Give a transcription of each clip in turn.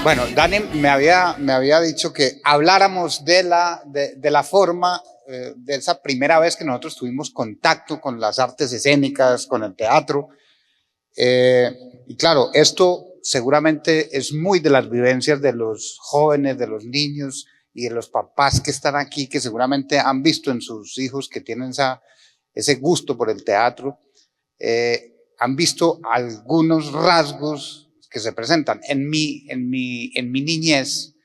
Bueno, Dani me había dicho que habláramos de la forma, de esa primera vez que nosotros tuvimos contacto con las artes escénicas, con el teatro. Y claro, esto seguramente es muy de las vivencias de los jóvenes, de los niños y de los papás que están aquí, que seguramente han visto en sus hijos que tienen ese gusto por el teatro. Han visto algunos rasgos que se presentan en mi niñez.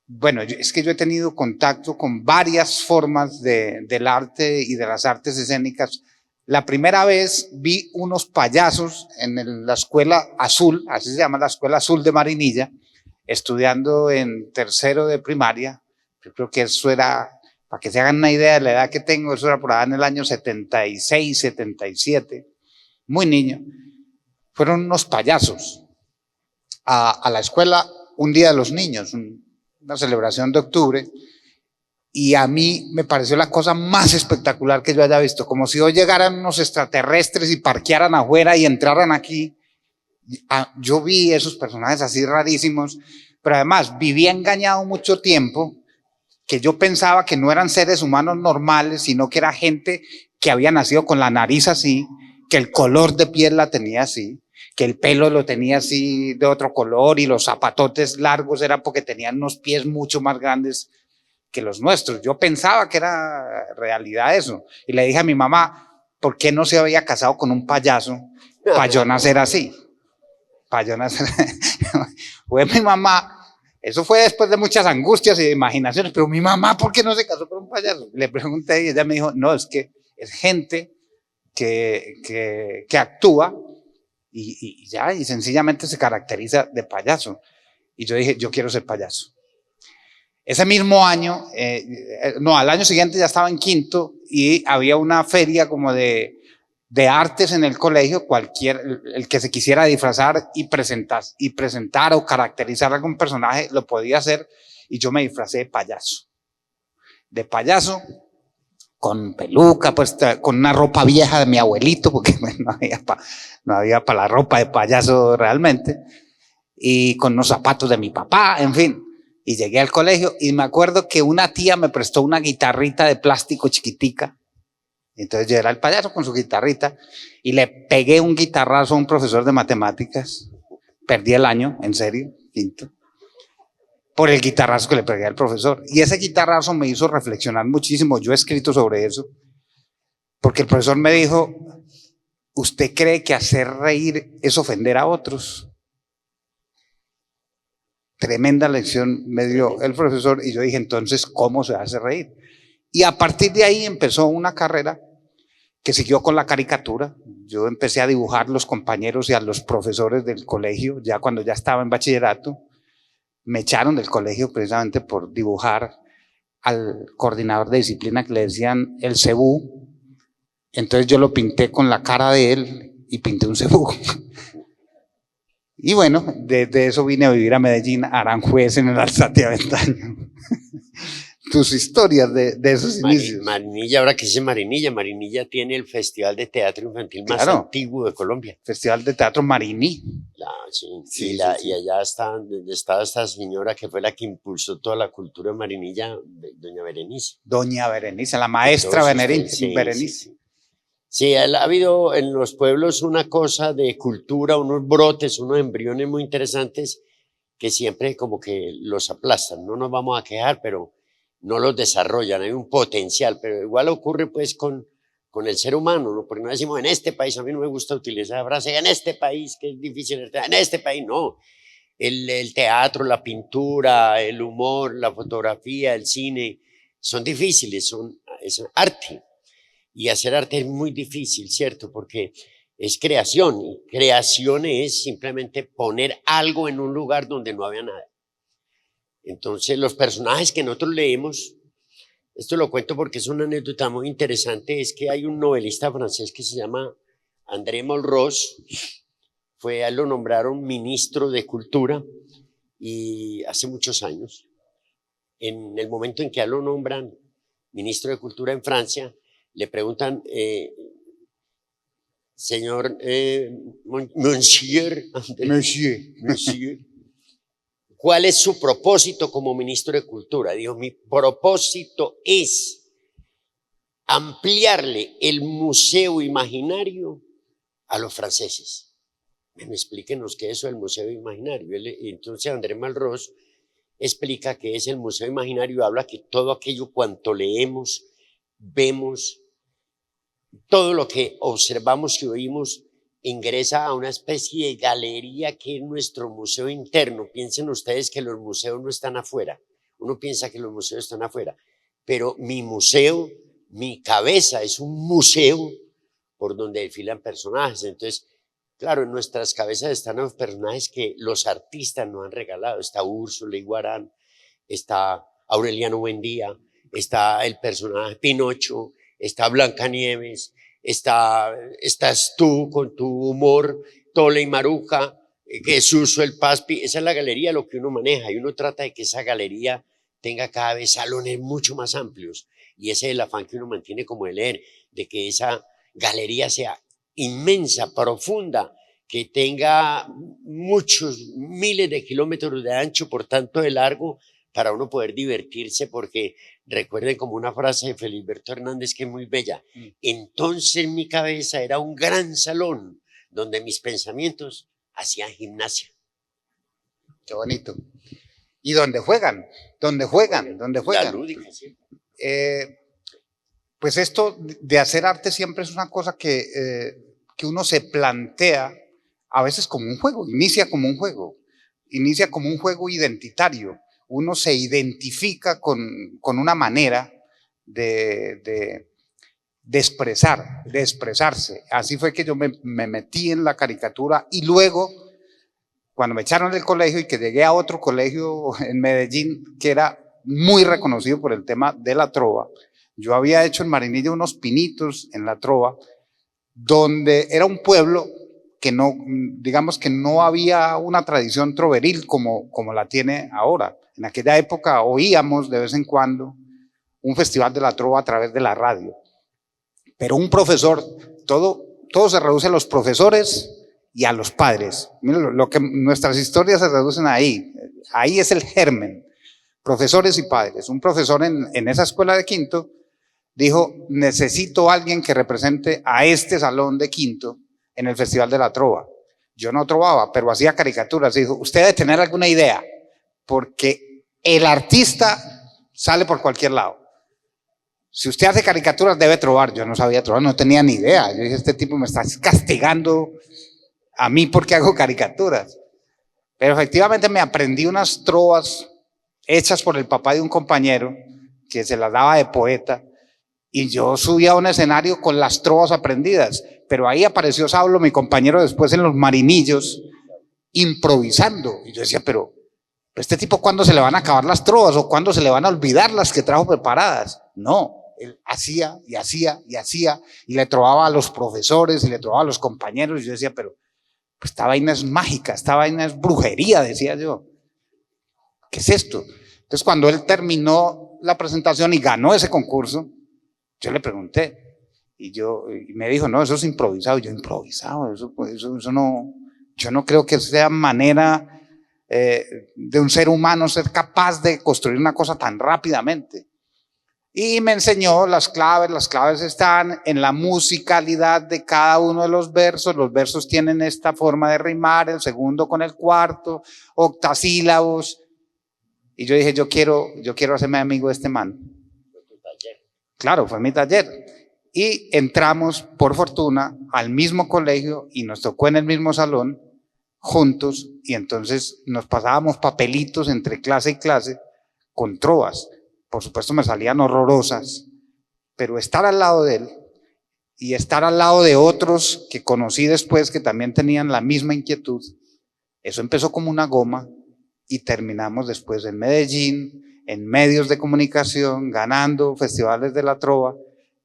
Bueno, es que yo he tenido contacto con varias formas del arte y de las artes escénicas. La primera vez vi unos payasos en la Escuela Azul, así se llama la Escuela Azul de Marinilla, estudiando en tercero de primaria. Yo creo que eso era, para que se hagan una idea de la edad que tengo, eso era por allá en el año 76, 77, muy niño. Fueron unos payasos a la escuela un día de los niños, una celebración de octubre, y a mí me pareció la cosa más espectacular que yo haya visto, como si hoy llegaran unos extraterrestres y parquearan afuera y entraran aquí. Yo vi esos personajes así rarísimos, pero además vivía engañado mucho tiempo, que yo pensaba que no eran seres humanos normales, sino que era gente que había nacido con la nariz así, que el color de piel la tenía así, que el pelo lo tenía así de otro color y los zapatotes largos eran porque tenían unos pies mucho más grandes que los nuestros. Yo pensaba que era realidad eso. Y le dije a mi mamá, ¿por qué no se había casado con un payaso para yo nacer así? Para yo nacer. Fue mi mamá. Eso fue después de muchas angustias y de imaginaciones, pero mi mamá, ¿por qué no se casó con un payaso? Le pregunté y ella me dijo, no, es que es gente que actúa y ya, y sencillamente se caracteriza de payaso. Y yo dije, yo quiero ser payaso. Ese mismo año, al año siguiente ya estaba en quinto y había una feria como de artes en el colegio. El que se quisiera disfrazar y presentar o caracterizar algún personaje lo podía hacer, y yo me disfracé de payaso con peluca, pues con una ropa vieja de mi abuelito, porque no había para la ropa de payaso realmente, y con los zapatos de mi papá, en fin. Y llegué al colegio y me acuerdo que una tía me prestó una guitarrita de plástico chiquitica. Entonces yo era el payaso con su guitarrita y le pegué un guitarrazo a un profesor de matemáticas. Perdí el año, en serio, quinto, por el guitarrazo que le pegué al profesor. Y ese guitarrazo me hizo reflexionar muchísimo. Yo he escrito sobre eso, porque el profesor me dijo, ¿usted cree que hacer reír es ofender a otros? Tremenda lección me dio el profesor, y yo dije, entonces, ¿cómo se hace reír? Y a partir de ahí empezó una carrera que siguió con la caricatura. Yo empecé a dibujar los compañeros y a los profesores del colegio, ya cuando ya estaba en bachillerato. Me echaron del colegio precisamente por dibujar al coordinador de disciplina, que le decían el cebú. Entonces yo lo pinté con la cara de él y pinté un cebú. Y bueno, desde eso vine a vivir a Medellín, a Aranjuez, en el Alzate Aventaño. Tus historias de esos inicios. Marinilla, ahora que dice Marinilla, Marinilla tiene el festival de teatro infantil más antiguo de Colombia. Festival de Teatro Mariní. Sí, y allá está esta señora que fue la que impulsó toda la cultura de Marinilla, doña Berenice. Doña Berenice, la maestra Berenice. Sí, ha habido en los pueblos una cosa de cultura, unos brotes, unos embriones muy interesantes que siempre como que los aplastan. No nos vamos a quejar, pero no los desarrollan. Hay un potencial, pero igual ocurre pues con el ser humano, ¿no? Porque no decimos en este país, a mí no me gusta utilizar la frase en este país, que es difícil, en este país, no. El teatro, la pintura, el humor, la fotografía, el cine, son difíciles, es arte. Y hacer arte es muy difícil, ¿cierto? Porque es creación, y creación es simplemente poner algo en un lugar donde no había nada. Entonces, los personajes que nosotros leemos, esto lo cuento porque es una anécdota muy interesante, es que hay un novelista francés que se llama André Malraux, a él lo nombraron ministro de Cultura, y hace muchos años, en el momento en que a él lo nombran ministro de Cultura en Francia, le preguntan, señor, monsieur, ¿cuál es su propósito como ministro de Cultura? Dijo, mi propósito es ampliarle el museo imaginario a los franceses. Bueno, explíquenos qué es eso del museo imaginario. Entonces André Malraux explica que es el museo imaginario, habla que todo aquello cuanto leemos, vemos, todo lo que observamos y oímos ingresa a una especie de galería que es nuestro museo interno. Piensen ustedes que los museos no están afuera. Uno piensa que los museos están afuera, pero mi museo, mi cabeza es un museo por donde desfilan personajes. Entonces, claro, en nuestras cabezas están los personajes que los artistas nos han regalado. Está Úrsula Iguarán, está Aureliano Buendía, está el personaje Pinocho, está Blancanieves, estás tú con tu humor, Tole y Maruja, Jesús el Paspi. Esa es la galería, lo que uno maneja, y uno trata de que esa galería tenga cada vez salones mucho más amplios, y ese es el afán que uno mantiene como de leer, de que esa galería sea inmensa, profunda, que tenga muchos miles de kilómetros de ancho, por tanto de largo, para uno poder divertirse, porque recuerden como una frase de Feliberto Hernández que es muy bella, entonces mi cabeza era un gran salón donde mis pensamientos hacían gimnasia. Qué bonito. ¿Y dónde juegan? ¿Dónde juegan? ¿Dónde juegan? La lúdica, sí. Pues esto de hacer arte siempre es una cosa que uno se plantea a veces como un juego, inicia como un juego identitario. Uno se identifica con una manera de expresarse. Así fue que yo me metí en la caricatura, y luego, cuando me echaron del colegio y que llegué a otro colegio en Medellín, que era muy reconocido por el tema de la trova, yo había hecho en Marinilla unos pinitos en la trova, donde era un pueblo que no, digamos que no había una tradición troveril como la tiene ahora. En aquella época oíamos de vez en cuando un festival de la trova a través de la radio, pero un profesor, todo se reduce a los profesores y a los padres. Miren, lo que nuestras historias se reducen ahí es el germen, profesores y padres. Un profesor en esa escuela de quinto dijo, necesito a alguien que represente a este salón de quinto en el Festival de la Trova. Yo no trovaba, pero hacía caricaturas. Dijo, usted debe tener alguna idea, porque el artista sale por cualquier lado. Si usted hace caricaturas, debe trovar. Yo no sabía trovar, no tenía ni idea. Yo dije, este tipo me está castigando a mí porque hago caricaturas. Pero efectivamente me aprendí unas trovas hechas por el papá de un compañero, que se las daba de poeta, y yo subía a un escenario con las trovas aprendidas. Pero ahí apareció Saulo, mi compañero, después en los Marinillos, improvisando. Y yo decía, pero este tipo, ¿cuándo se le van a acabar las trovas? ¿O cuándo se le van a olvidar las que trajo preparadas? No, él hacía y hacía y hacía, y le trovaba a los profesores y le trovaba a los compañeros. Y yo decía, pero pues esta vaina es mágica, esta vaina es brujería, decía yo. ¿Qué es esto? Entonces, cuando él terminó la presentación y ganó ese concurso, yo le pregunté, y me dijo, no, eso es improvisado. Yo, improvisado, eso no, yo no creo que sea manera de un ser humano ser capaz de construir una cosa tan rápidamente. Y me enseñó las claves están en la musicalidad de cada uno de los versos tienen esta forma de rimar, el segundo con el cuarto, octasílabos, y yo dije, yo quiero hacerme amigo de este man. Claro, fue mi taller. Y entramos, por fortuna, al mismo colegio y nos tocó en el mismo salón, juntos, y entonces nos pasábamos papelitos entre clase y clase con trovas. Por supuesto me salían horrorosas, pero estar al lado de él y estar al lado de otros que conocí después que también tenían la misma inquietud, eso empezó como una goma y terminamos después en Medellín, en medios de comunicación, ganando festivales de la trova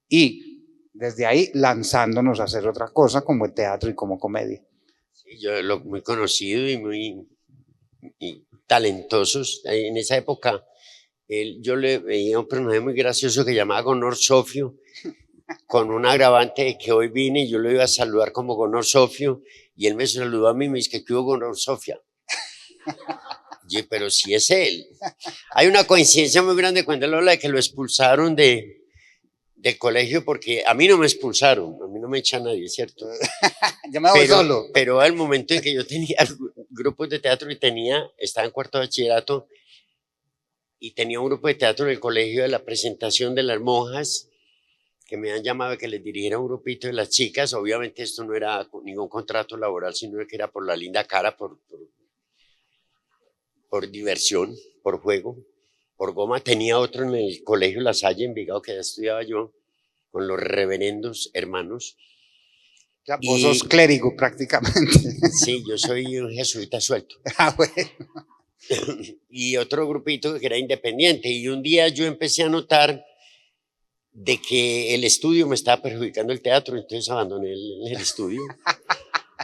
y desde ahí lanzándonos a hacer otra cosa como el teatro y como comedia. Sí, yo muy conocido y muy talentosos en esa época. Yo le veía un personaje muy gracioso que llamaba Gonor Sofio, con un agravante de que hoy vine y yo lo iba a saludar como Gonor Sofio, y él me saludó a mí y me dice que hubo Gonor Sofia. pero si es él. Hay una coincidencia muy grande cuando él habla de que lo expulsaron del colegio, porque a mí no me expulsaron, a mí no me echa nadie, ¿cierto? Yo me voy solo. Pero al momento en que yo tenía grupos de teatro y estaba en cuarto de bachillerato y tenía un grupo de teatro en el colegio de la presentación de las monjas, que me han llamado que les dirigiera un grupito de las chicas. Obviamente esto no era ningún contrato laboral, sino que era por la linda cara, por diversión, por juego, por goma. Tenía otro en el colegio La Salle, en Envigado, que ya estudiaba yo, con los reverendos hermanos. Ya, vos sos clérigo prácticamente. Sí, yo soy un jesuita suelto. Bueno. Y otro grupito que era independiente. Y un día yo empecé a notar de que el estudio me estaba perjudicando el teatro, entonces abandoné el estudio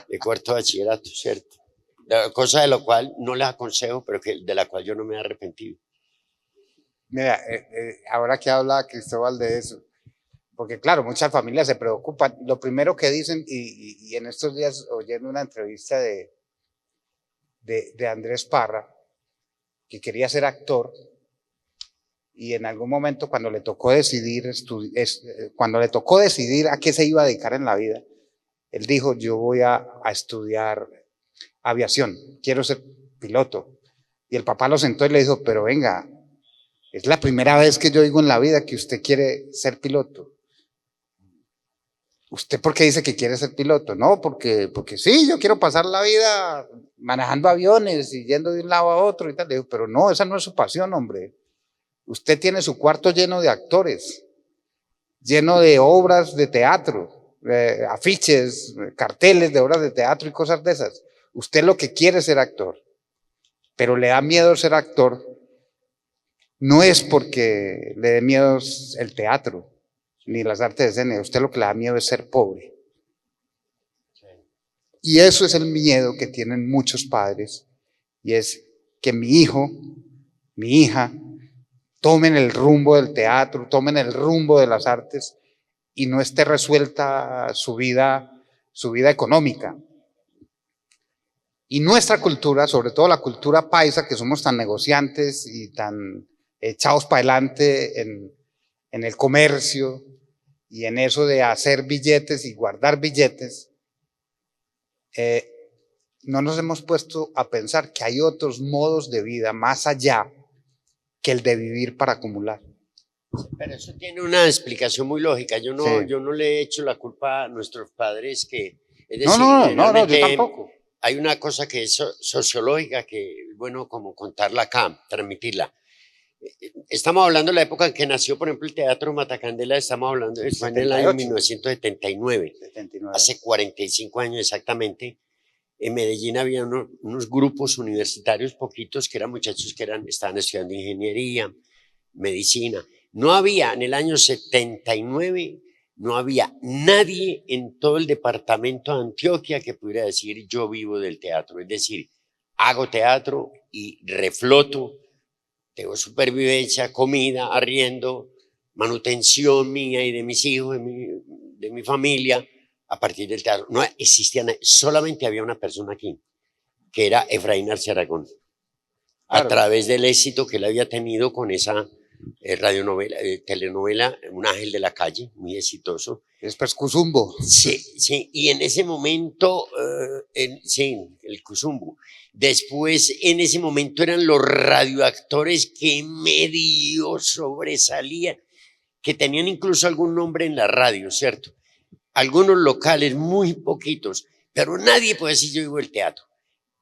de cuarto de bachillerato, ¿cierto? Cosa de lo cual no les aconsejo, pero de la cual yo no me he arrepentido. Mira, ahora que habla Cristóbal de eso, porque claro, muchas familias se preocupan. Lo primero que dicen, y en estos días oyendo una entrevista de Andrés Parra, que quería ser actor, y en algún momento cuando le tocó decidir a qué se iba a dedicar en la vida, él dijo, yo voy a estudiar aviación, quiero ser piloto. Y el papá lo sentó y le dijo, pero venga, es la primera vez que yo oigo en la vida que usted quiere ser piloto. ¿Usted por qué dice que quiere ser piloto? No, porque sí, yo quiero pasar la vida manejando aviones y yendo de un lado a otro y tal. Le digo, pero no, esa no es su pasión, hombre. Usted tiene su cuarto lleno de actores, lleno de obras de teatro, afiches, carteles de obras de teatro y cosas de esas. Usted lo que quiere es ser actor, pero le da miedo ser actor. No es porque le dé miedo el teatro, ni las artes de escena. A usted lo que le da miedo es ser pobre. Y eso es el miedo que tienen muchos padres, y es que mi hijo, mi hija, tomen el rumbo del teatro, tomen el rumbo de las artes y no esté resuelta su vida económica. Y nuestra cultura, sobre todo la cultura paisa, que somos tan negociantes y tan echados para adelante en el comercio y en eso de hacer billetes y guardar billetes, no nos hemos puesto a pensar que hay otros modos de vida más allá que el de vivir para acumular. Pero eso tiene una explicación muy lógica. Yo no le he hecho la culpa a nuestros padres es decir, no, yo tampoco. Hay una cosa que es sociológica que es bueno como contarla acá, transmitirla. Estamos hablando de la época en que nació, por ejemplo, el Teatro Matacandela, estamos hablando, fue en el año 1979, 79. Hace 45 años exactamente. En Medellín había unos grupos universitarios, poquitos, que eran muchachos que estaban estudiando ingeniería, medicina. No había, en el año 79, no había nadie en todo el departamento de Antioquia que pudiera decir yo vivo del teatro. Es decir, hago teatro y refloto, tengo supervivencia, comida, arriendo, manutención mía y de mis hijos, de mi familia, a partir del teatro. No existía nada, solamente había una persona aquí, que era Efraín Arce Aragón, claro, a través del éxito que él había tenido con esa telenovela, Un ángel de la calle, muy exitoso. Después Cuzumbo. Sí, y en ese momento, sí, el Cuzumbo. Después, en ese momento eran los radioactores que medio sobresalían, que tenían incluso algún nombre en la radio, ¿cierto? Algunos locales, muy poquitos, pero nadie puede decir yo vivo del teatro.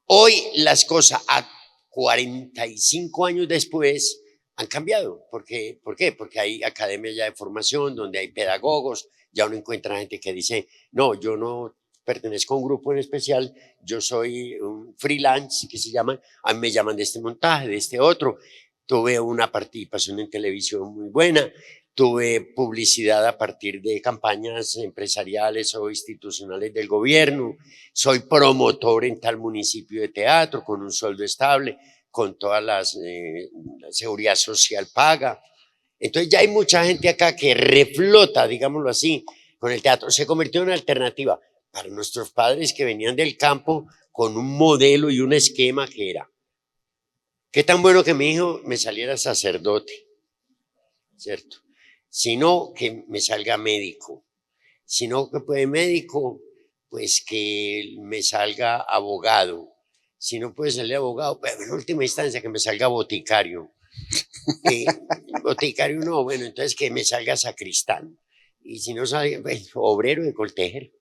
Hoy las cosas, a 45 años después, han cambiado. ¿Por qué? Porque hay academias ya de formación, donde hay pedagogos, ya uno encuentra gente que dice, no, yo no pertenezco a un grupo en especial, yo soy un freelance, que se llama, a mí me llaman de este montaje, de este otro. Tuve una participación en televisión muy buena, tuve publicidad a partir de campañas empresariales o institucionales del gobierno, soy promotor en tal municipio de teatro con un sueldo estable, con toda la seguridad social paga. Entonces ya hay mucha gente acá que reflota, digámoslo así, con el teatro. Se convirtió en una alternativa para nuestros padres que venían del campo con un modelo y un esquema que era qué tan bueno que mi hijo me saliera sacerdote, ¿cierto? Sino que me salga médico, sino que puede médico, pues que me salga abogado, si no puede salir abogado, pero en última instancia que me salga boticario. Boticario no, bueno, entonces que me salga sacristán. Y si no sale, pues, obrero de coltejer.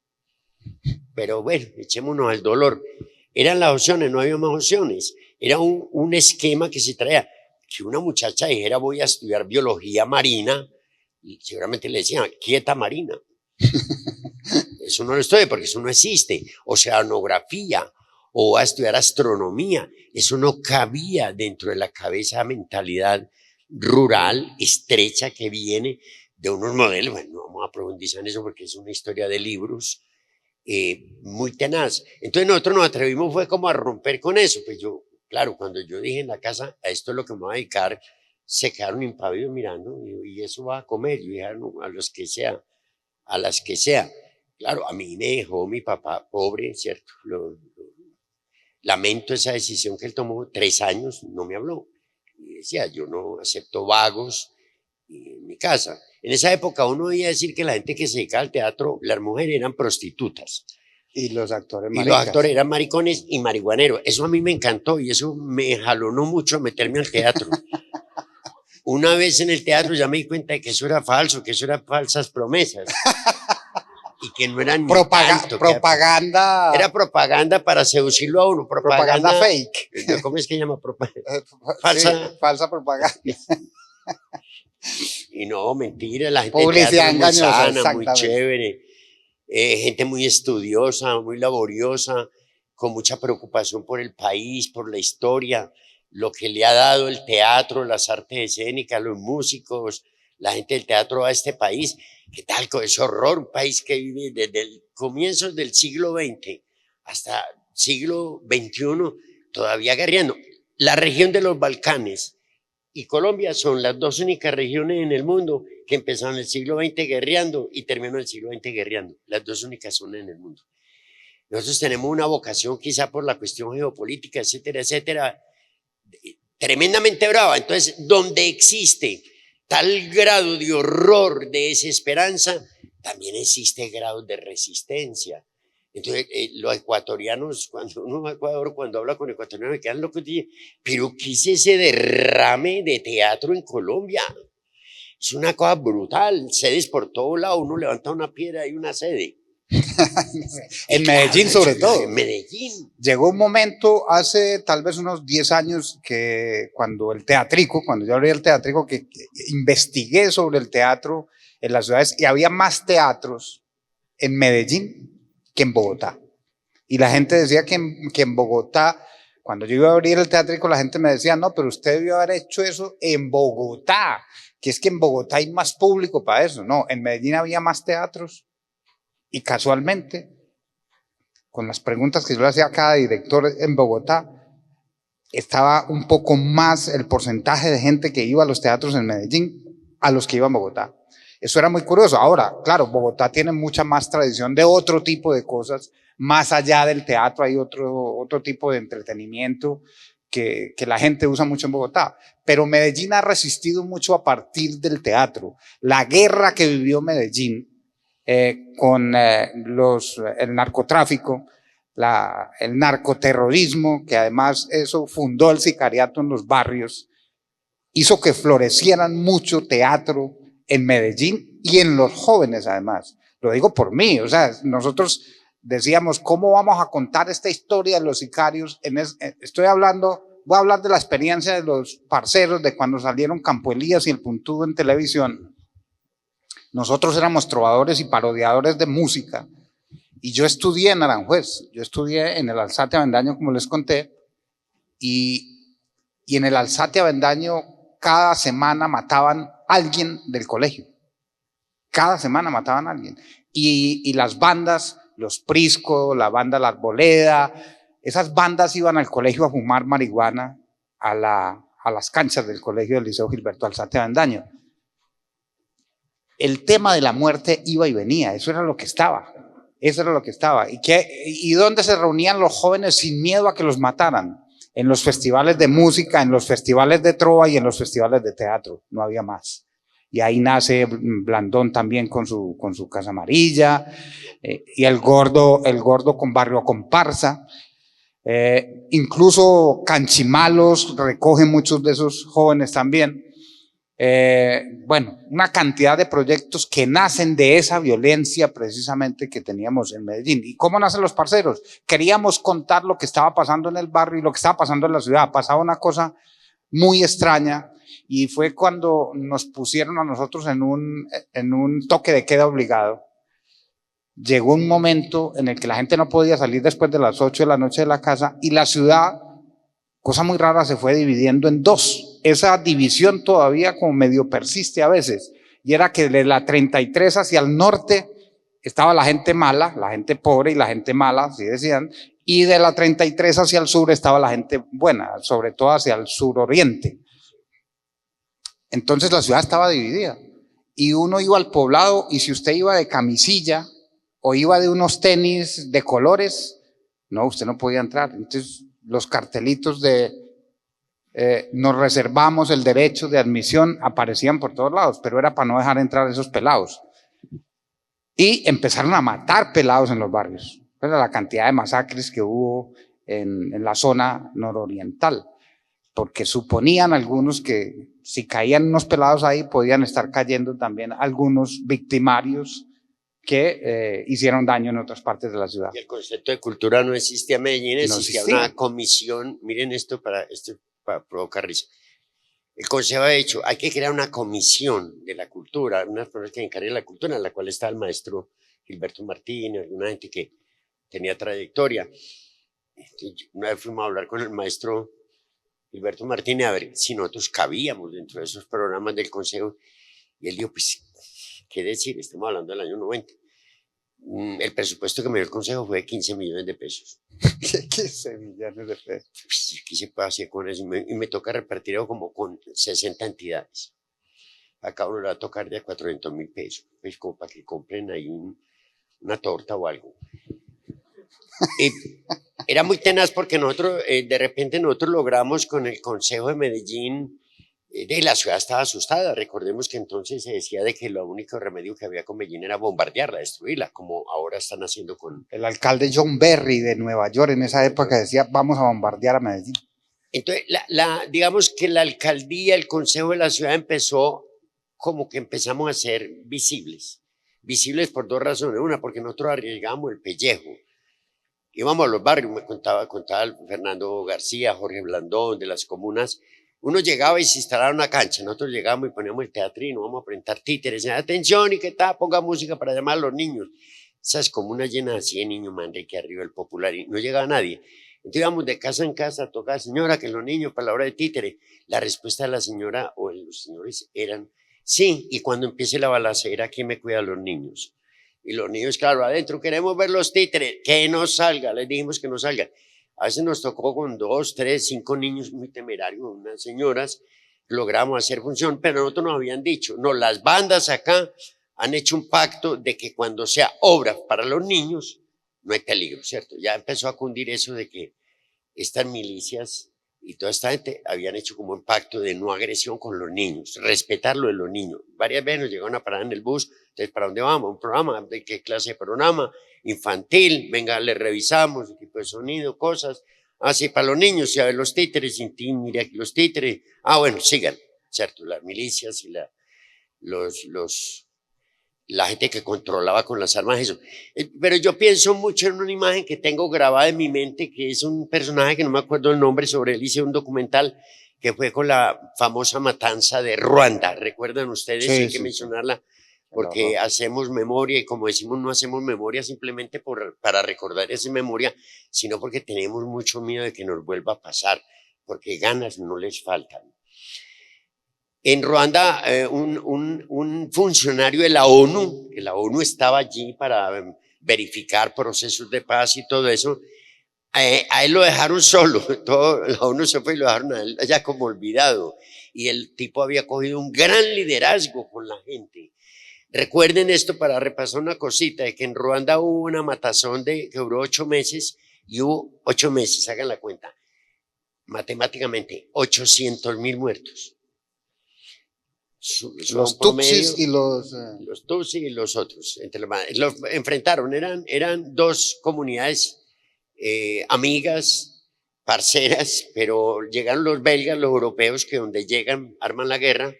Pero bueno, echémonos al dolor. Eran las opciones, no había más opciones. Era un esquema que se traía. Que una muchacha dijera voy a estudiar biología marina, y seguramente le decían, quieta marina. Eso no lo estudia porque eso no existe. Oceanografía, o a estudiar astronomía. Eso no cabía dentro de la cabeza, mentalidad rural, estrecha, que viene de unos modelos. Bueno, no vamos a profundizar en eso porque es una historia de libros muy tenaz. Entonces nosotros nos atrevimos, fue como a romper con eso. Pues yo, claro, cuando yo dije en la casa, a esto es lo que me voy a dedicar, se quedaron impávidos mirando, y eso va a comer. Yo dije, no, a los que sea, a las que sea. Claro, a mí me dejó mi papá pobre, ¿cierto? Lamento esa decisión que él tomó, 3 años, no me habló. Y decía, yo no acepto vagos en mi casa. En esa época uno oía decir que la gente que se dedicaba al teatro, las mujeres eran prostitutas. Y los actores maricas. Y los actores eran maricones y marihuaneros. Eso a mí me encantó y eso me jalonó mucho a meterme al teatro. Una vez en el teatro ya me di cuenta de que eso era falso, que eso eran falsas promesas. Y que no eran propaganda. Era propaganda para seducirlo a uno. Propaganda fake. ¿Cómo es que se llama? Falsa, sí, falsa propaganda. Y no, mentira, la gente publicidad del teatro engañosa, muy sana, muy chévere, gente muy estudiosa, muy laboriosa, con mucha preocupación por el país, por la historia, lo que le ha dado el teatro, las artes escénicas, los músicos, la gente del teatro a este país. ¿Qué tal con ese horror? Un país que vive desde el comienzo del siglo XX hasta siglo XXI todavía guerreando. La región de los Balcanes y Colombia son las 2 únicas regiones en el mundo que empezaron en el siglo XX guerreando y terminaron el siglo XX guerreando. Las 2 únicas zonas en el mundo. Nosotros tenemos una vocación quizá por la cuestión geopolítica, etcétera, etcétera, tremendamente brava. Entonces, donde existe tal grado de horror, de desesperanza, también existe grado de resistencia. Entonces, los ecuatorianos, cuando uno va a Ecuador, cuando habla con ecuatorianos, me quedan locos, dicen, pero ¿qué es ese derrame de teatro en Colombia? Es una cosa brutal, sedes por todo lado, uno levanta una piedra y una sede. En Medellín, sobre todo. En Medellín. Llegó un momento hace tal vez unos 10 años que cuando yo abrí el teatrico, que investigué sobre el teatro en las ciudades, y había más teatros en Medellín que en Bogotá. Y la gente decía que en Bogotá, cuando yo iba a abrir el teatrico, la gente me decía, no, pero usted debió haber hecho eso en Bogotá, que es que en Bogotá hay más público para eso. No, en Medellín había más teatros. Y casualmente, con las preguntas que yo le hacía a cada director en Bogotá, estaba un poco más el porcentaje de gente que iba a los teatros en Medellín a los que iba en Bogotá. Eso era muy curioso. Ahora, claro, Bogotá tiene mucha más tradición de otro tipo de cosas. Más allá del teatro hay otro tipo de entretenimiento que la gente usa mucho en Bogotá. Pero Medellín ha resistido mucho a partir del teatro. La guerra que vivió Medellín con el narcotráfico, el narcoterrorismo, que además eso fundó el sicariato en los barrios, hizo que florecieran mucho teatro en Medellín y en los jóvenes además. Lo digo por mí, o sea, nosotros decíamos, ¿cómo vamos a contar esta historia de los sicarios? Voy a hablar de la experiencia de los parceros de cuando salieron Campo Elías y El Puntudo en televisión. Nosotros éramos trovadores y parodiadores de música, y yo estudié en Aranjuez, yo estudié en el Alzate Avendaño, como les conté, y en el Alzate Avendaño cada semana mataban a alguien del colegio, cada semana mataban a alguien, y las bandas, los Prisco, la banda La Arboleda, esas bandas iban al colegio a fumar marihuana a las canchas del colegio del Liceo Gilberto Alzate Avendaño. El tema de la muerte iba y venía, eso era lo que estaba. ¿Y dónde se reunían los jóvenes sin miedo a que los mataran? en los festivales de música, en los festivales de trova y en los festivales de teatro, no había más. Y ahí nace Blandón también con su Casa Amarilla, y el gordo con Barrio Comparsa. Incluso Canchimalos recoge muchos de esos jóvenes también. Bueno, una cantidad de proyectos que nacen de esa violencia precisamente que teníamos en Medellín. ¿Y cómo nacen los parceros? Queríamos contar lo que estaba pasando en el barrio y lo que estaba pasando en la ciudad. Pasaba una cosa muy extraña y fue cuando nos pusieron a nosotros en un toque de queda obligado. Llegó un momento en el que la gente no podía salir después de las 8 de la noche de la casa y la ciudad, cosa muy rara, se fue dividiendo en dos. Esa división todavía como medio persiste a veces, y era que de la 33 hacia el norte estaba la gente mala, la gente pobre y la gente mala, así decían, y de la 33 hacia el sur estaba la gente buena, sobre todo hacia el suroriente. Entonces la ciudad estaba dividida, y uno iba al poblado, y si usted iba de camisilla, o iba de unos tenis de colores, no, usted no podía entrar. Entonces los cartelitos de nos reservamos el derecho de admisión aparecían por todos lados, pero era para no dejar entrar esos pelados. Y empezaron a matar pelados en los barrios. Era la cantidad de masacres que hubo en la zona nororiental, porque suponían algunos que si caían unos pelados ahí podían estar cayendo también algunos victimarios que hicieron daño en otras partes de la ciudad. Y el concepto de cultura no existía en Medellín, existía una comisión, miren esto para provocar risa. El consejo ha dicho, hay que crear una comisión de la cultura, unas personas que encarguen la cultura, en la cual está el maestro Gilberto Martínez, alguna gente que tenía trayectoria. Una vez fuimos a hablar con el maestro Gilberto Martínez a ver si nosotros cabíamos dentro de esos programas del consejo, y él dijo, pues, ¿qué decir? Estamos hablando del año 90. El presupuesto que me dio el consejo fue de 15 millones de pesos. ¿Qué 15 millones de pesos? Pues, ¿qué se puede hacer con eso? Y me toca repartir como con 60 entidades. A cada uno le va a tocar de 400.000 pesos, pues como para que compren ahí una torta o algo. Era muy tenaz porque nosotros, de repente nosotros logramos con el Consejo de Medellín, la ciudad estaba asustada. Recordemos que entonces se decía de que lo único remedio que había con Medellín era bombardearla, destruirla, como ahora están haciendo con... El alcalde John Berry de Nueva York en esa época decía, vamos a bombardear a Medellín. Entonces, digamos que la alcaldía, el consejo de la ciudad empezó como que empezamos a ser visibles. Visibles por dos razones. Una, porque nosotros arriesgábamos el pellejo. Íbamos a los barrios, me contaba Fernando García, Jorge Blandón, de las comunas. Uno llegaba y se instalaba una cancha, nosotros llegábamos y poníamos el teatrino, vamos a presentar títeres, atención y qué tal, ponga música para llamar a los niños. Esas comunas llenas así de niños, mandé que arriba el popular, y no llegaba nadie. Entonces íbamos de casa en casa a tocar, señora, que los niños para la hora de títere. La respuesta de la señora o de los señores eran, sí, y cuando empiece la balacera, ¿quién me cuida a los niños? Y los niños, claro, adentro queremos ver los títeres, que no salga, les dijimos que no salgan. A veces nos tocó con 2, 3, 5 niños muy temerarios, unas señoras, logramos hacer función, pero nosotros nos habían dicho, no, las bandas acá han hecho un pacto de que cuando sea obra para los niños, no hay peligro, ¿cierto? Ya empezó a cundir eso de que estas milicias y toda esta gente habían hecho como un pacto de no agresión con los niños, respetar lo de los niños. Varias veces nos llegaron a parar en el bus, entonces, ¿para dónde vamos? ¿Un programa? ¿De qué clase de programa? Infantil, venga, le revisamos, el tipo de sonido, cosas. Ah, sí, para los niños, y a ver los títeres, mire aquí los títeres. Ah, bueno, sigan, ¿cierto? Las milicias y la gente que controlaba con las armas, eso. Pero yo pienso mucho en una imagen que tengo grabada en mi mente, que es un personaje que no me acuerdo el nombre, sobre él hice un documental que fue con la famosa matanza de Ruanda. ¿Recuerdan ustedes? Sí, hay que mencionarla, porque hacemos memoria, y como decimos, no hacemos memoria simplemente para recordar esa memoria, sino porque tenemos mucho miedo de que nos vuelva a pasar, porque ganas no les faltan. En Ruanda, un funcionario de la ONU, que la ONU estaba allí para verificar procesos de paz y todo eso, a él lo dejaron solo, la ONU se fue y lo dejaron a él ya como olvidado, y el tipo había cogido un gran liderazgo con la gente. Recuerden esto para repasar una cosita, de que en Ruanda hubo una matazón que duró 8 meses, y hubo 8 meses, hagan la cuenta. matemáticamente 800.000 muertos. Los Tutsis y los... Los Tutsis y los otros. Los enfrentaron, eran dos comunidades amigas, parceras, pero llegaron los belgas, los europeos, que donde llegan arman la guerra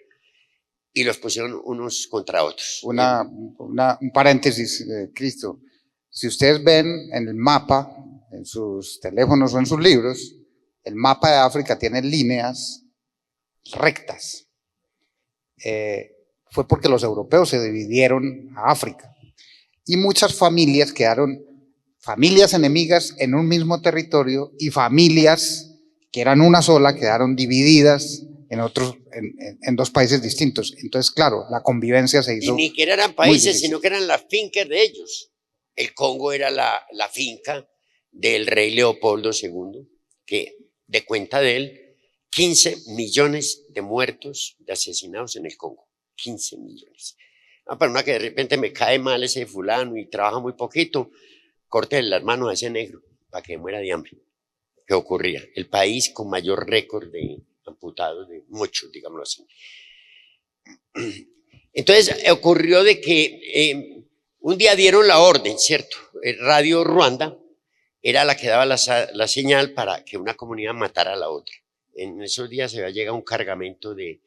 y los pusieron unos contra otros. Un paréntesis, Cristo. Si ustedes ven en el mapa, en sus teléfonos o en sus libros, el mapa de África tiene líneas rectas. Fue porque los europeos se dividieron a África y muchas familias quedaron, familias enemigas en un mismo territorio, y familias que eran una sola quedaron divididas en dos países distintos. Entonces, claro, la convivencia se hizo. Y ni que eran países, sino que eran las fincas de ellos. El Congo era la finca del rey Leopoldo II, que de cuenta de él, 15 millones de muertos, de asesinados en el Congo. 15 millones. Para una que de repente me cae mal ese fulano y trabaja muy poquito, corte las manos a ese negro para que muera de hambre. ¿Qué ocurría? El país con mayor récord de amputados, de muchos, digámoslo así. Entonces ocurrió de que un día dieron la orden, ¿cierto? Radio Ruanda era la que daba la señal para que una comunidad matara a la otra. En esos días se había llegado un cargamento de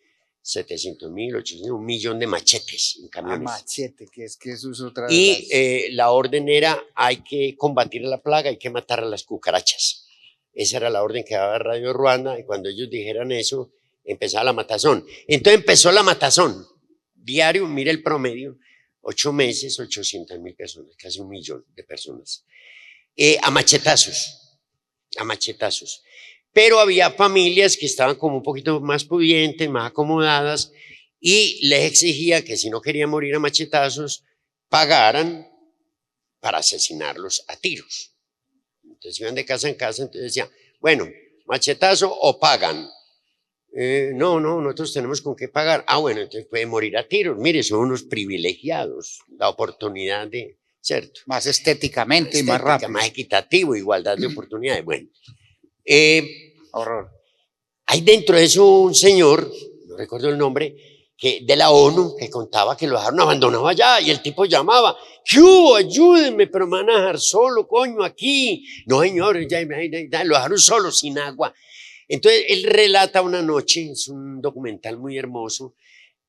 700.000, 800.000, 1.000.000 de machetes en camiones. Machete, que eso es otra. Y la orden era: hay que combatir la plaga, hay que matar a las cucarachas. Esa era la orden que daba Radio Ruanda, y cuando ellos dijeran eso, empezaba la matazón. Entonces empezó la matazón. Diario, mire el promedio, 8 meses, 800.000 personas, casi 1.000.000 de personas. A machetazos. Pero había familias que estaban como un poquito más pudientes, más acomodadas, y les exigía que si no querían morir a machetazos, pagaran para asesinarlos a tiros. Entonces iban de casa en casa, entonces decían: bueno, machetazo o pagan. No, nosotros tenemos con qué pagar. Bueno, entonces pueden morir a tiros. Mire, son unos privilegiados, la oportunidad de, ¿cierto? Más estéticamente y más rápido. Más equitativo, igualdad de oportunidades. Bueno. Horror. Hay dentro de eso un señor, no recuerdo el nombre, que de la ONU, que contaba que lo dejaron abandonado allá, y el tipo llamaba: ¿qué hubo? Ayúdenme, pero me van a dejar solo, coño, aquí. No, señor, ya, lo dejaron solo, sin agua. Entonces él relata una noche, es un documental muy hermoso,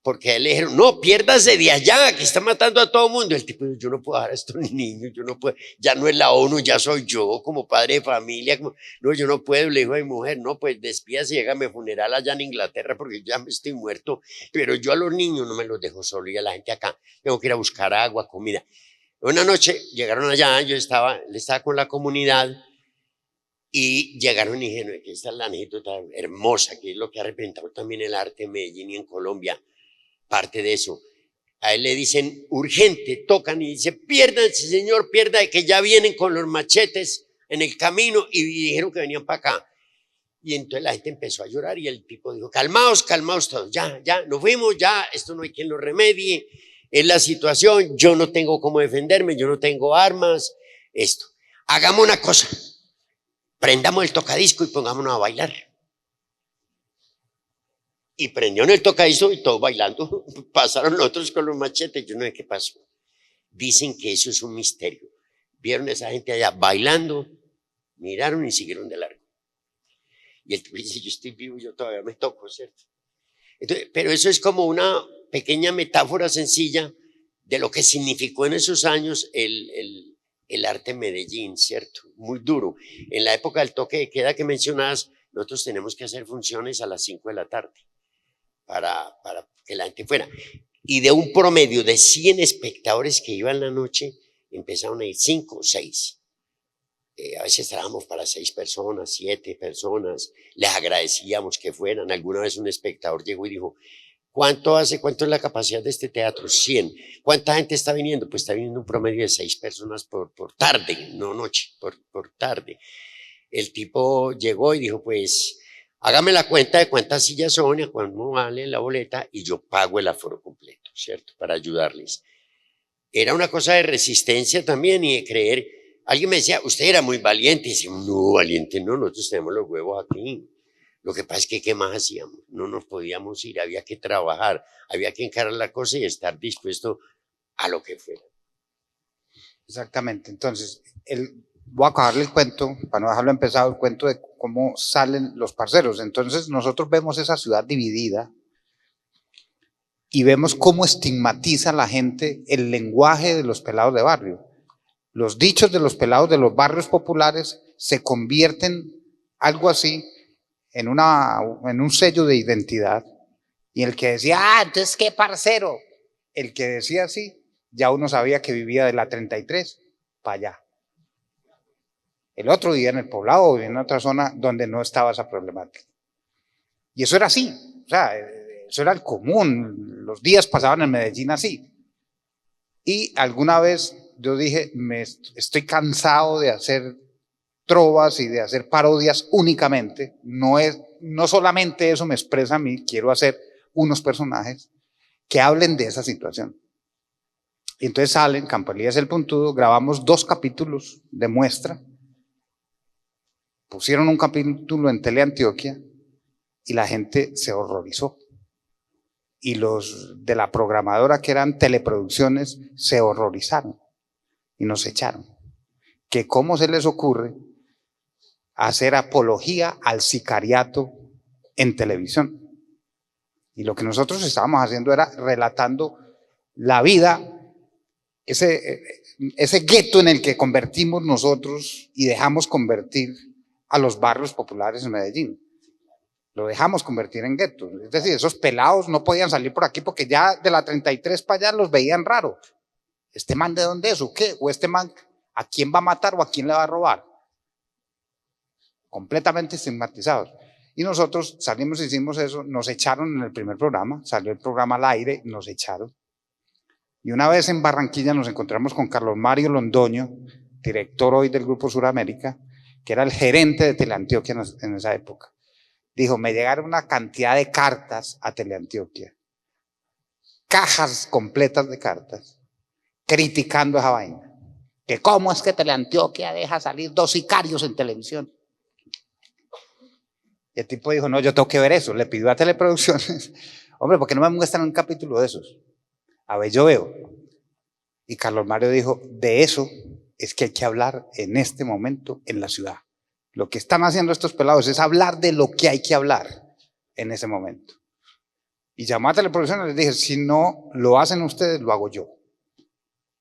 porque a él le dijeron: no, piérdase de allá, que está matando a todo el mundo. El tipo dijo: yo no puedo dejar a estos niños, yo no puedo, ya no es la ONU, ya soy yo como padre de familia. No, yo no puedo. Le dijo a mi mujer: no, pues despídase y hágame funeral allá en Inglaterra, porque ya me estoy muerto, pero yo a los niños no me los dejo solo, y a la gente acá tengo que ir a buscar agua, comida. Una noche llegaron allá, él estaba con la comunidad, y llegaron y dijeron: esta es la anécdota hermosa, que es lo que ha representado también el arte en Medellín y en Colombia. Parte de eso. A él le dicen: urgente, tocan y dice: piérdanse, señor, pierda, que ya vienen con los machetes en el camino, y dijeron que venían para acá. Y entonces la gente empezó a llorar, y el tipo dijo: calmaos todos, ya, nos fuimos, ya, esto no hay quien lo remedie, es la situación, yo no tengo cómo defenderme, yo no tengo armas, esto. Hagamos una cosa, prendamos el tocadisco y pongámonos a bailar. Y prendieron el tocadisco y todos bailando. Pasaron los otros con los machetes. Yo no sé qué pasó. Dicen que eso es un misterio. Vieron a esa gente allá bailando, miraron y siguieron de largo. Y el tipo dice: yo estoy vivo, yo todavía me toco, ¿cierto? Entonces, pero eso es como una pequeña metáfora sencilla de lo que significó en esos años el arte en Medellín, ¿cierto? Muy duro. En la época del toque de queda que mencionabas, nosotros tenemos que hacer funciones a las 5 de la tarde. Para que la gente fuera. Y de un promedio de 100 espectadores que iban la noche, empezaron a ir 5 o 6. A veces trabajamos para 6 personas, 7 personas. Les agradecíamos que fueran. Alguna vez un espectador llegó y dijo: ¿cuánto es la capacidad de este teatro? 100. ¿Cuánta gente está viniendo? Pues está viniendo un promedio de 6 personas por tarde, no noche, por tarde. El tipo llegó y dijo: pues hágame la cuenta de cuántas sillas son y cuánto vale la boleta, y yo pago el aforo completo, ¿cierto? Para ayudarles. Era una cosa de resistencia también y de creer. Alguien me decía: usted era muy valiente. Y decía: no, valiente no, nosotros tenemos los huevos aquí. Lo que pasa es que, ¿qué más hacíamos? No nos podíamos ir, había que trabajar, había que encarar la cosa y estar dispuesto a lo que fuera. Exactamente. Entonces, voy a acabarle el cuento, para no dejarlo empezado, el cuento de cómo salen los parceros. Entonces, nosotros vemos esa ciudad dividida y vemos cómo estigmatiza la gente el lenguaje de los pelados de barrio. Los dichos de los pelados de los barrios populares se convierten algo así en un sello de identidad. Y el que decía, entonces qué parcero, el que decía así, ya uno sabía que vivía de la 33 para allá. El otro vivía en el Poblado o en otra zona donde no estaba esa problemática. Y eso era así, o sea, eso era el común, los días pasaban en Medellín así. Y alguna vez yo dije, estoy cansado de hacer trovas y de hacer parodias únicamente, no solamente eso me expresa a mí, quiero hacer unos personajes que hablen de esa situación. Y entonces salen, Campo Elías el Puntudo, grabamos 2 capítulos de muestra, pusieron un capítulo en Teleantioquia y la gente se horrorizó. Y los de la programadora, que eran Teleproducciones, se horrorizaron y nos echaron. Que cómo se les ocurre hacer apología al sicariato en televisión. Y lo que nosotros estábamos haciendo era relatando la vida, ese gueto en el que convertimos nosotros y dejamos convertir a los barrios populares en Medellín. Lo dejamos convertir en guetos. Es decir, esos pelados no podían salir por aquí porque ya de la 33 para allá los veían raro. ¿Este man de dónde es o qué? ¿O este man a quién va a matar o a quién le va a robar? Completamente estigmatizados. Y nosotros salimos y hicimos eso, nos echaron en el primer programa, salió el programa al aire, nos echaron. Y una vez en Barranquilla nos encontramos con Carlos Mario Londoño, director hoy del Grupo Suramérica, que era el gerente de Teleantioquia en esa época. Dijo, me llegaron una cantidad de cartas a Teleantioquia, cajas completas de cartas, criticando esa vaina. Que cómo es que Teleantioquia deja salir 2 sicarios en televisión. Y el tipo dijo, no, yo tengo que ver eso. Le pidió a Teleproducciones, hombre, ¿por qué no me muestran un capítulo de esos? A ver, yo veo. Y Carlos Mario dijo, de eso es que hay que hablar en este momento en la ciudad. Lo que están haciendo estos pelados es hablar de lo que hay que hablar en ese momento. Y llamó a Teleproducciones y les dije, si no lo hacen ustedes, lo hago yo.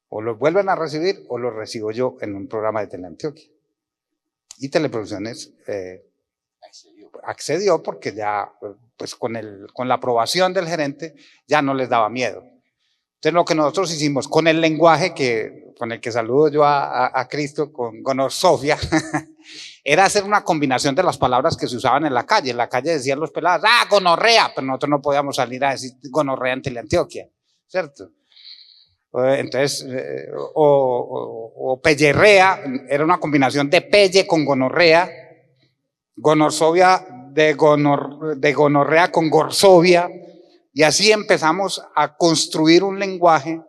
O los vuelven a recibir o los recibo yo en un programa de Teleantioquia. Y Teleproducciones accedió porque ya, pues con la aprobación del gerente, ya no les daba miedo. Entonces lo que nosotros hicimos con el lenguaje con el que saludo yo a Cristo, con gonorsofia, era hacer una combinación de las palabras que se usaban en la calle. En la calle decían los pelados, gonorrea, pero nosotros no podíamos salir a decir gonorrea en Teleantioquia, ¿cierto? Entonces, o pellerrea, era una combinación de pelle con gonorrea, gonorsofia de gonorrea con gorsofia, y así empezamos a construir un lenguaje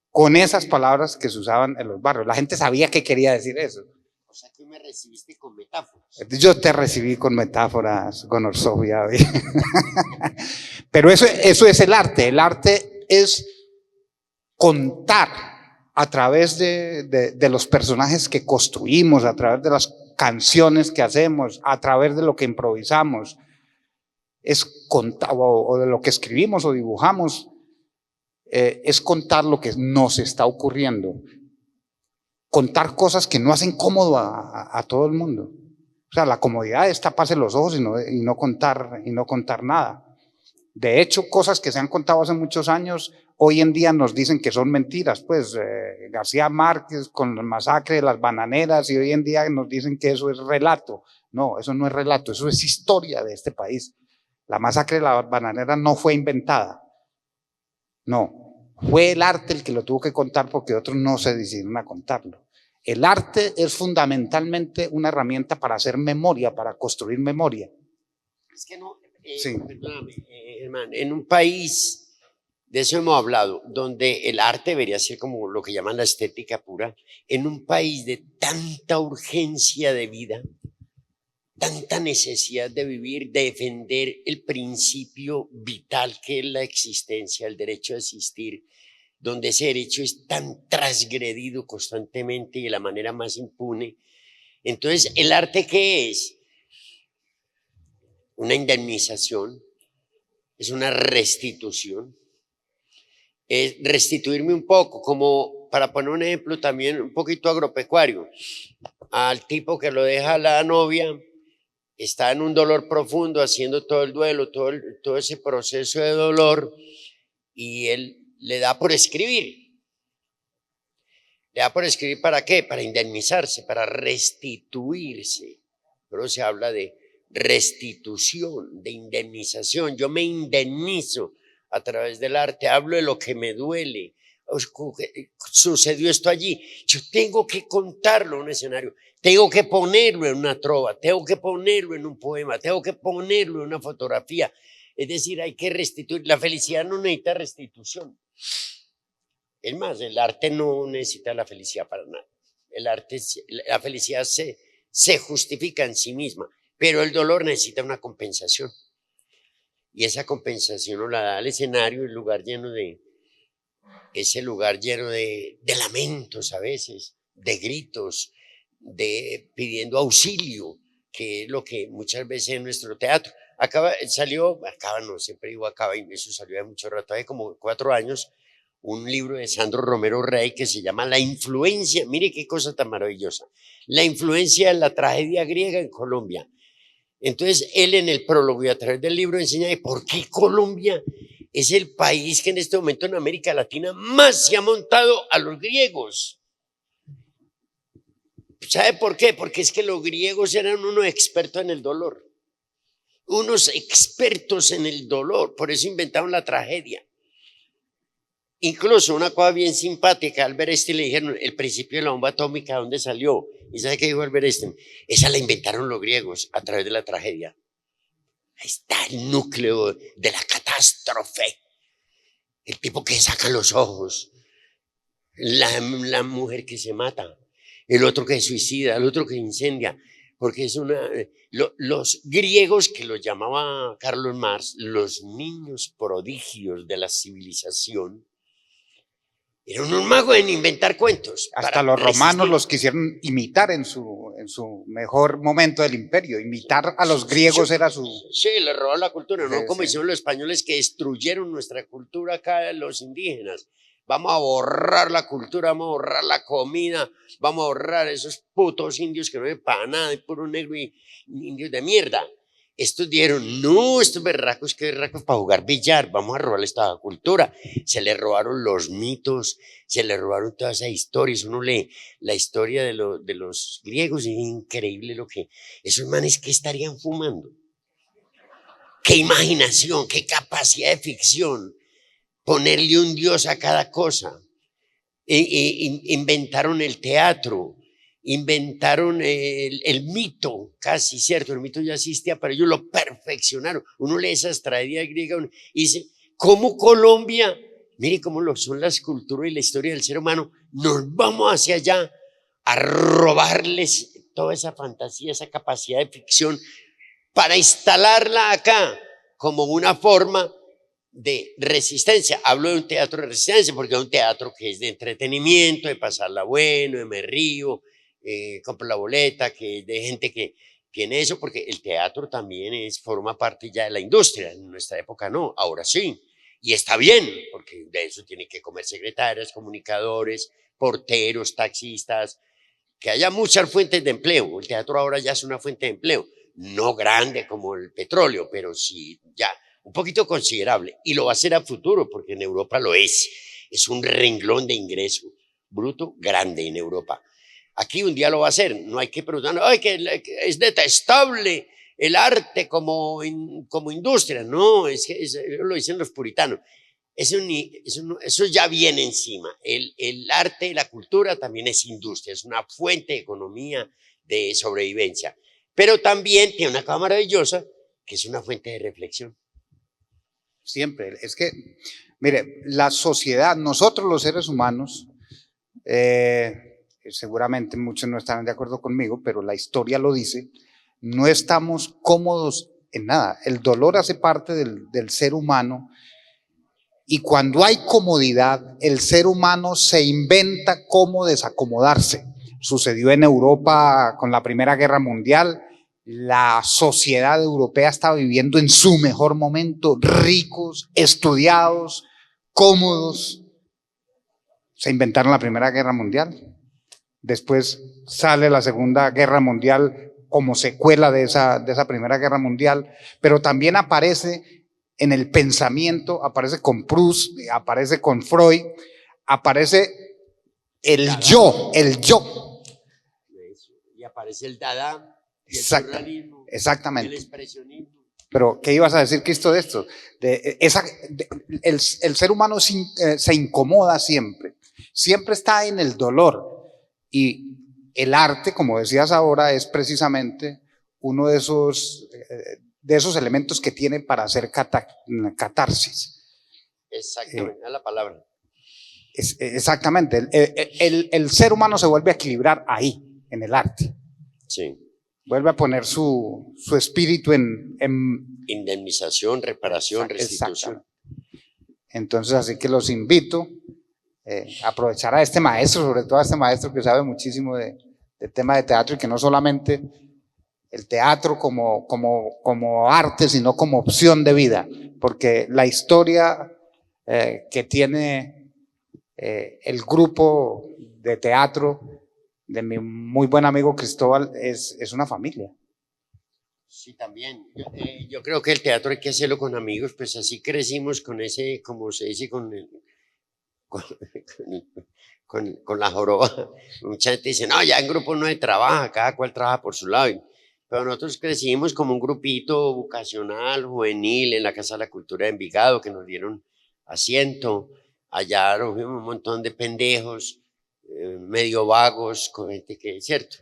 con esas palabras que se usaban en los barrios. La gente sabía qué quería decir eso. O sea, que me recibiste con metáforas. Yo te recibí con metáforas, gonorsofia. Pero eso es el arte. El arte es contar a través de los personajes que construimos, a través de las canciones que hacemos, a través de lo que improvisamos, es contar, o de lo que escribimos o dibujamos, es contar lo que nos está ocurriendo, contar cosas que no hacen cómodo a todo el mundo. O sea, la comodidad es taparse los ojos y no contar nada. De hecho, cosas que se han contado hace muchos años, hoy en día nos dicen que son mentiras. Pues García Márquez con la masacre de las bananeras, y hoy en día nos dicen que eso es relato. No, eso no es relato, eso es historia de este país. La masacre de las bananeras no fue inventada. No, fue el arte el que lo tuvo que contar porque otros no se decidieron a contarlo. El arte es fundamentalmente una herramienta para hacer memoria, para construir memoria. Es que no, sí. Perdóname, Germán, en un país, de eso hemos hablado, donde el arte debería ser como lo que llaman la estética pura, en un país de tanta urgencia de vida, tanta necesidad de vivir, de defender el principio vital que es la existencia, el derecho a existir, donde ese derecho es tan transgredido constantemente y de la manera más impune. Entonces, ¿el arte qué es? Una indemnización, es una restitución, es restituirme un poco, como para poner un ejemplo también un poquito agropecuario, al tipo que lo deja la novia, está en un dolor profundo, haciendo todo el duelo, todo ese proceso de dolor, y él le da por escribir. ¿Le da por escribir para qué? Para indemnizarse, para restituirse. Pero se habla de restitución, de indemnización. Yo me indemnizo a través del arte, hablo de lo que me duele. Sucedió esto allí. Yo tengo que contarlo en un escenario, tengo que ponerlo en una trova, tengo que ponerlo en un poema, tengo que ponerlo en una fotografía. Es decir, hay que restituir. La felicidad no necesita restitución. Es más, el arte no necesita la felicidad para nada. El arte, la felicidad se justifica en sí misma, pero el dolor necesita una compensación. Y esa compensación nos la da el escenario, el lugar lleno de, ese lugar lleno de lamentos a veces, de gritos, de pidiendo auxilio, que es lo que muchas veces en nuestro teatro. Siempre digo acaba, y eso salió de mucho rato, hace como 4 años, un libro de Sandro Romero Rey que se llama La influencia, mire qué cosa tan maravillosa, la influencia de la tragedia griega en Colombia. Entonces él en el prólogo y a través del libro enseña de por qué Colombia es el país que en este momento en América Latina más se ha montado a los griegos. ¿Sabe por qué? Porque es que los griegos eran unos expertos en el dolor, unos expertos en el dolor, por eso inventaron la tragedia. Incluso una cosa bien simpática, Albert Einstein le dijeron, el principio de la bomba atómica, ¿dónde salió? ¿Y sabe qué dijo Albert Einstein? Esa la inventaron los griegos a través de la tragedia. Ahí está el núcleo de la catástrofe. El tipo que saca los ojos, la mujer que se mata, el otro que suicida, el otro que incendia, porque es los griegos, que los llamaba Carlos Marx, los niños prodigios de la civilización, eran unos magos en inventar cuentos. Hasta los romanos los quisieron imitar en su mejor momento del imperio. Imitar a los griegos era su... Sí, le robaron la cultura, ¿no? Como sí. hicieron los españoles que destruyeron nuestra cultura acá, los indígenas. Vamos a borrar la cultura, vamos a borrar la comida, vamos a borrar esos putos indios que no ven para nada, de puro negro y indios de mierda. Estos dijeron, no, estos berracos, que berracos para jugar billar, vamos a robarle esta cultura. Se le robaron los mitos, se le robaron todas esas historias. Uno lee la historia de los griegos y es increíble lo que... Esos manes, ¿qué estarían fumando? ¿Qué imaginación, qué capacidad de ficción? Ponerle un dios a cada cosa. Inventaron el teatro. Inventaron el mito, casi cierto, el mito ya existía, pero ellos lo perfeccionaron. Uno lee esas tragedias griegas y dice, ¿cómo Colombia? Mire cómo lo son las culturas y la historia del ser humano. Nos vamos hacia allá a robarles toda esa fantasía, esa capacidad de ficción para instalarla acá como una forma de resistencia. Hablo de un teatro de resistencia porque es un teatro que es de entretenimiento, de pasarla bueno, de me río, compro la boleta, que de gente que tiene eso, porque el teatro también forma parte ya de la industria. En nuestra época no, ahora sí. Y está bien, porque de eso tienen que comer secretarias, comunicadores, porteros, taxistas, que haya muchas fuentes de empleo. El teatro ahora ya es una fuente de empleo, no grande como el petróleo, pero sí ya un poquito considerable. Y lo va a ser a futuro, porque en Europa lo es. Es un renglón de ingreso bruto grande en Europa. Aquí un día lo va a hacer, no hay que preguntar, ay, que es detestable el arte como industria. No, lo dicen los puritanos. Eso ya viene encima. El arte y la cultura también es industria, es una fuente de economía, de sobrevivencia. Pero también tiene una cosa maravillosa, que es una fuente de reflexión. Siempre, es que, mire, la sociedad, nosotros los seres humanos, seguramente muchos no estarán de acuerdo conmigo, pero la historia lo dice, no estamos cómodos en nada. El dolor hace parte del ser humano y cuando hay comodidad, el ser humano se inventa cómo desacomodarse. Sucedió en Europa con la Primera Guerra Mundial. La sociedad europea estaba viviendo en su mejor momento, ricos, estudiados, cómodos. Se inventaron la Primera Guerra Mundial. Después sale la Segunda Guerra Mundial como secuela de esa Primera Guerra Mundial, pero también aparece en el pensamiento, aparece con Proust, aparece con Freud, aparece el yo. Y aparece el Dada, y el surrealismo, exactamente. El expresionismo. Pero, ¿qué ibas a decir, Cristo, de esto? El ser humano se incomoda siempre está en el dolor. Y el arte, como decías ahora, es precisamente uno de esos elementos que tiene para hacer catarsis. Exactamente, es la palabra. Exactamente. El ser humano se vuelve a equilibrar ahí, en el arte. Sí. Vuelve a poner su espíritu en indemnización, reparación, restitución. Entonces, así que los invito a aprovechar a este maestro, sobre todo a este maestro que sabe muchísimo de tema de teatro y que no solamente el teatro como arte, sino como opción de vida, porque la historia que tiene el grupo de teatro de mi muy buen amigo Cristóbal es una familia. Sí, también. Yo creo que el teatro hay que hacerlo con amigos, pues así crecimos con ese, como se dice, con la joroba. Mucha gente dice, no, ya en grupo no hay trabajo, cada cual trabaja por su lado. Pero nosotros crecimos como un grupito vocacional, juvenil, en la Casa de la Cultura de Envigado, que nos dieron asiento. Allá nos vimos un montón de pendejos, medio vagos, con gente que es cierto.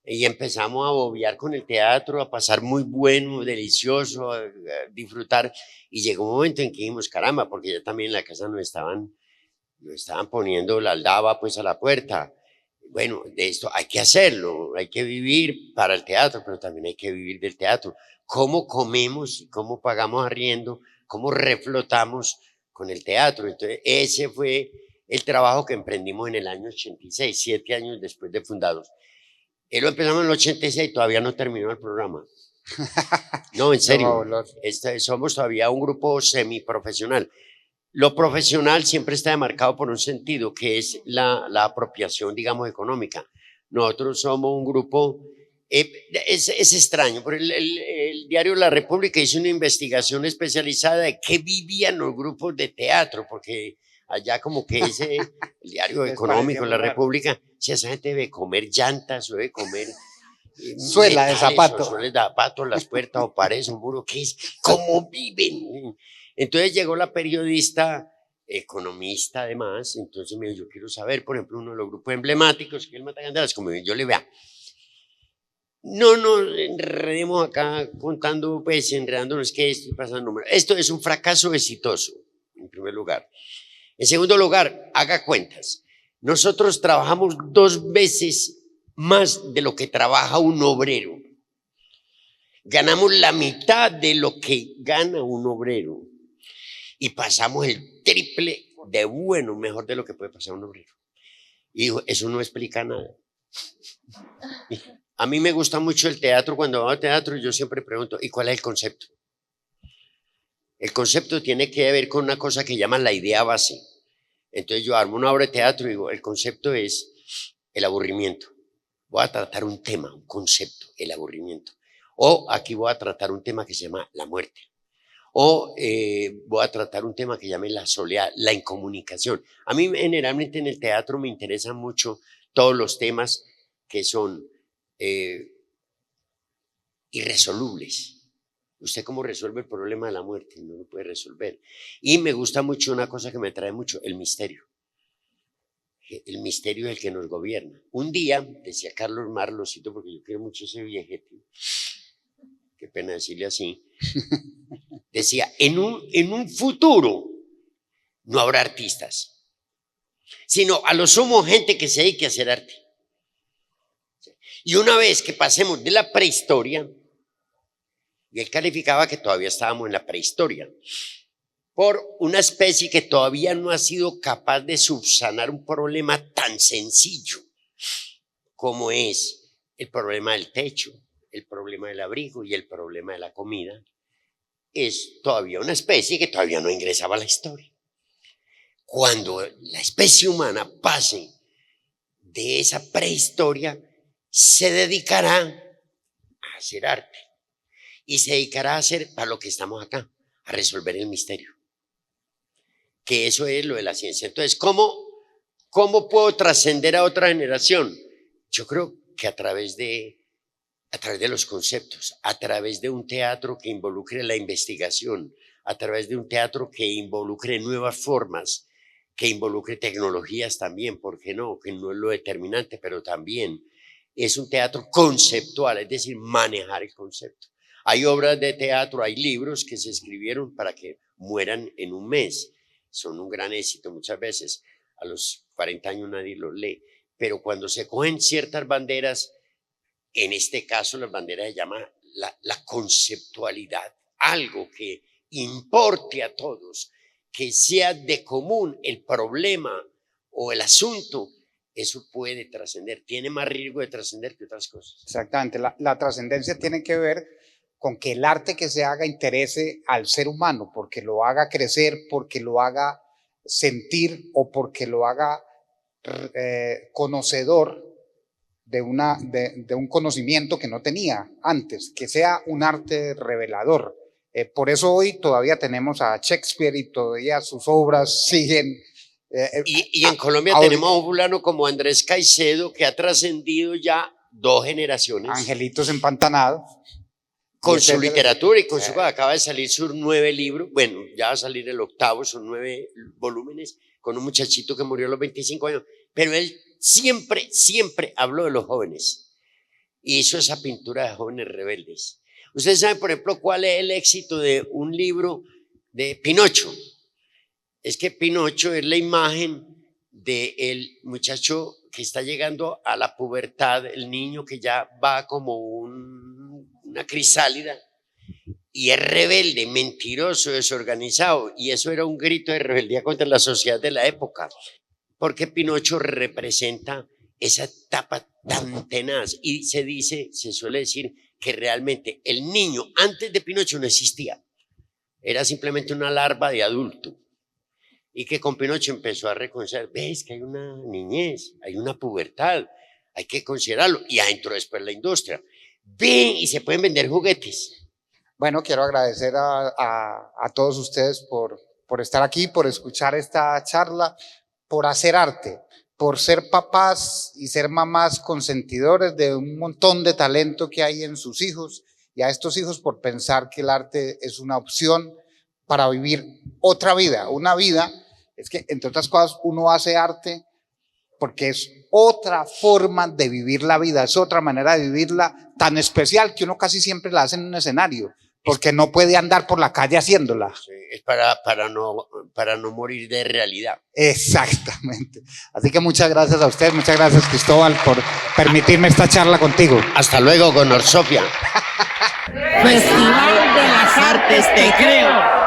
Y empezamos a bobear con el teatro, a pasar muy bueno, delicioso, a disfrutar. Y llegó un momento en que dijimos, caramba, porque ya también en la casa nos estaban poniendo la aldaba pues a la puerta. Bueno, de esto hay que hacerlo, hay que vivir para el teatro, pero también hay que vivir del teatro. ¿Cómo comemos? ¿Cómo pagamos arriendo? ¿Cómo reflotamos con el teatro? Entonces, ese fue el trabajo que emprendimos en el año 86, 7 años después de fundados. Lo empezamos en el 86 y todavía no terminó el programa. No, en serio. Somos todavía un grupo semiprofesional. Lo profesional siempre está demarcado por un sentido, que es la apropiación, digamos, económica. Nosotros somos un grupo, es extraño, pero el diario La República hizo una investigación especializada de qué vivían los grupos de teatro, porque allá como que ese, el diario económico, La República, si esa gente debe comer llantas, debe comer suela de zapato. Suelas de zapato, las puertas o paredes, un muro, ¿qué es? ¿Cómo viven? Entonces llegó la periodista, economista además, entonces me dijo, yo quiero saber, por ejemplo, uno de los grupos emblemáticos, que es el Matacandelas, como yo le vea. No nos enredemos acá contando, pues, enredándonos qué estoy pasando. Esto es un fracaso exitoso, en primer lugar. En segundo lugar, haga cuentas. Nosotros trabajamos 2 veces más de lo que trabaja un obrero. Ganamos la mitad de lo que gana un obrero. Y pasamos el triple de bueno, mejor de lo que puede pasar un obrero. Y dijo, eso no explica nada. A mí me gusta mucho el teatro. Cuando voy al teatro yo siempre pregunto, ¿y cuál es el concepto? El concepto tiene que ver con una cosa que llaman la idea base. Entonces yo armo una obra de teatro y digo, el concepto es el aburrimiento. Voy a tratar un tema, un concepto, el aburrimiento. O aquí voy a tratar un tema que se llama la muerte. O voy a tratar un tema que llame la soledad, la incomunicación. A mí generalmente en el teatro me interesan mucho todos los temas que son irresolubles. ¿Usted cómo resuelve el problema de la muerte? No lo puede resolver. Y me gusta mucho una cosa que me atrae mucho, el misterio. El misterio es el que nos gobierna. Un día, decía Carlos Mar, lo cito porque yo quiero mucho ese viejete, qué pena decirle así, decía, en un futuro no habrá artistas, sino a lo sumo gente que se dedique a hacer arte. Y una vez que pasemos de la prehistoria, Y él calificaba que todavía estábamos en la prehistoria, por una especie que todavía no ha sido capaz de subsanar un problema tan sencillo como es el problema del techo, el problema del abrigo y el problema de la comida. Es todavía una especie que todavía no ingresaba a la historia. Cuando la especie humana pase de esa prehistoria, se dedicará a hacer arte y se dedicará a hacer para lo que estamos acá, a resolver el misterio. Que eso es lo de la ciencia. Entonces, ¿cómo puedo trascender a otra generación? Yo creo que a través de los conceptos, a través de un teatro que involucre la investigación, a través de un teatro que involucre nuevas formas, que involucre tecnologías también, ¿por qué no? Que no es lo determinante, pero también es un teatro conceptual, es decir, manejar el concepto. Hay obras de teatro, hay libros que se escribieron para que mueran en un mes. Son un gran éxito muchas veces. A los 40 años nadie los lee. Pero cuando se cogen ciertas banderas, en este caso las banderas se llama la conceptualidad, algo que importe a todos, que sea de común el problema o el asunto, eso puede trascender, tiene más riesgo de trascender que otras cosas. Exactamente, la trascendencia tiene que ver con que el arte que se haga interese al ser humano, porque lo haga crecer, porque lo haga sentir o porque lo haga conocedor de un conocimiento que no tenía antes, que sea un arte revelador. Por eso hoy todavía tenemos a Shakespeare y todavía sus obras siguen. Y en Colombia tenemos a un fulano como Andrés Caicedo que ha trascendido ya 2 generaciones. Angelitos empantanados. Con su literatura y con su... Acaba de salir sus 9 libros, bueno, ya va a salir el 8º, son 9 volúmenes, con un muchachito que murió a los 25 años, pero él siempre habló de los jóvenes. Y hizo esa pintura de jóvenes rebeldes. Ustedes saben, por ejemplo, cuál es el éxito de un libro de Pinocho. Es que Pinocho es la imagen del muchacho que está llegando a la pubertad, el niño que ya va como una crisálida y es rebelde, mentiroso, desorganizado, y eso era un grito de rebeldía contra la sociedad de la época, porque Pinocho representa esa etapa tan tenaz y se suele decir que realmente el niño antes de Pinocho no existía, era simplemente una larva de adulto. Y que con Pinocho empezó a reconocer, ves que hay una niñez, hay una pubertad, hay que considerarlo. Y adentro después la industria. Ven y se pueden vender juguetes. Bueno, quiero agradecer a todos ustedes por estar aquí, por escuchar esta charla, por hacer arte, por ser papás y ser mamás consentidores de un montón de talento que hay en sus hijos, y a estos hijos por pensar que el arte es una opción para vivir otra vida, una vida. Es que, entre otras cosas, uno hace arte porque es otra forma de vivir la vida, es otra manera de vivirla tan especial que uno casi siempre la hace en un escenario, porque no puede andar por la calle haciéndola. Sí, es para no morir de realidad. Exactamente. Así que muchas gracias a usted, muchas gracias, Cristóbal, por permitirme esta charla contigo. Hasta luego, Gonor Sofía. Festival de las Artes Te Creo.